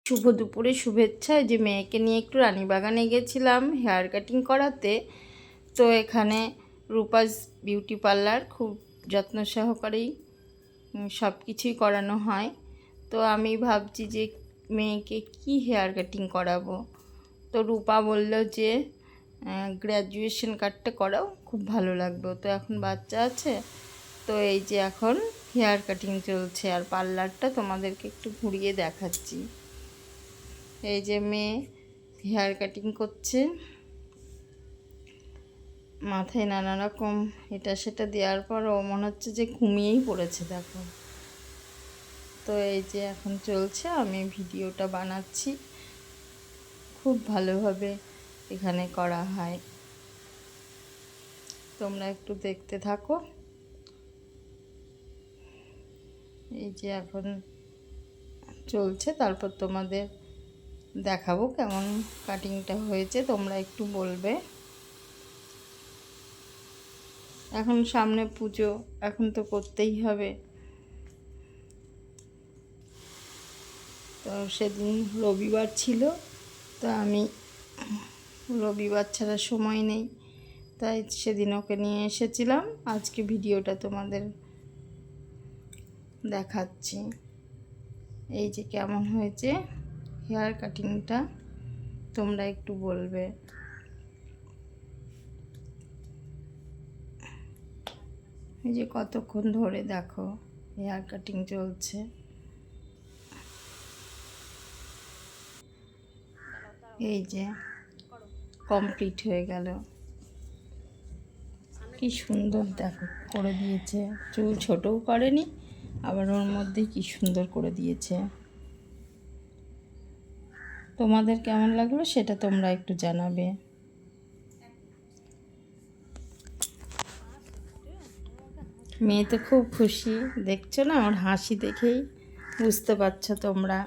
শুভ দুপুরে শুভেচ্ছা। যে মেয়েকে নিয়ে একটু রানীবাগানে গেছিলাম হেয়ার কাটিং করাতে। তো এখানে রূপাস বিউটি পার্লার খুব যত্ন সহকারেই সব কিছুই করানো হয়। তো আমি ভাবছি যে মেয়েকে কি হেয়ার কাটিং করাবো। তো রূপা বলল যে গ্র্যাজুয়েশন কাটটা করাও, খুব ভালো লাগবে। তো এখন বাচ্চা আছে, তো এই যে এখন হেয়ার কাটিং চলছে। আর পার্লারটা তোমাদেরকে একটু ঘুরিয়ে দেখাচ্ছি। এই যে মেয়ে হেয়ার কাটিং করছে, মাথায় নানা রকম এটা সেটা দেওয়ার পর ও মনে হচ্ছে যে ঘুমিয়েই পড়েছে, দেখো। তো এই যে এখন চলছে, আমি ভিডিওটা বানাচ্ছি। খুব ভালোভাবে এখানে করা হয়, তোমরা একটু দেখতে থাকো। এই যে এখন চলছে, তারপর তোমাদের দেখাবো কেমন কাটিংটা হয়েছে, তোমরা একটু বলবে। এখন সামনে পুজো, এখন তো করতেই হবে। তো সেদিন রবিবার ছিল, তো আমি রবিবার ছাড়া সময় নেই, তাই সেদিন ওকে নিয়ে এসেছিলাম। আজকে ভিডিওটা তোমাদের দেখাচ্ছি। এই যে কেমন হয়েছে হেয়ার কাটিংটা, তোমরা একটু বলবে। এই যে কতক্ষণ ধরে দেখো হেয়ার কাটিং চলছে। এই যে কমপ্লিট হয়ে গেল, কি সুন্দর দেখো করে দিয়েছে। চুল ছোটও করেনি, আবার ওর মধ্যে কি সুন্দর করে দিয়েছে। তোমাদের কেমন লাগলো সেটা তোমরা একটু জানাবে। মেয়ে তো খুব খুশি, দেখছো না, ওর হাসি দেখেই বুঝতে পারছো তোমরা।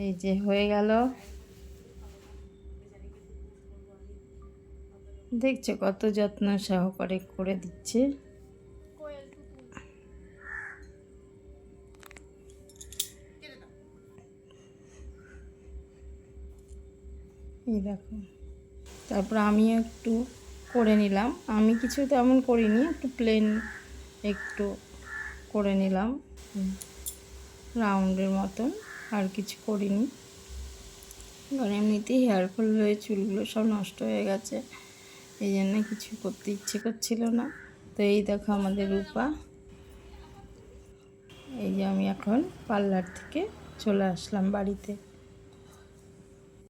এই যে হয়ে গেল, দেখছো কত যত্ন সহকারে করে দিচ্ছে। এই দেখো, তারপর আমিও একটু করে নিলাম। আমি কিছু তেমন করিনি, একটু প্লেন একটু করে নিলাম রাউন্ডের মতন, আর কিছু করিনি। কারণ এমনিতেই হেয়ার ফল হয়ে চুলগুলো সব নষ্ট হয়ে গেছে, এই জন্য কিছু করতে ইচ্ছে করছিল না। তো এই দেখো আমাদের রূপা। এই যে আমি এখন পার্লার থেকে চলে আসলাম বাড়িতে।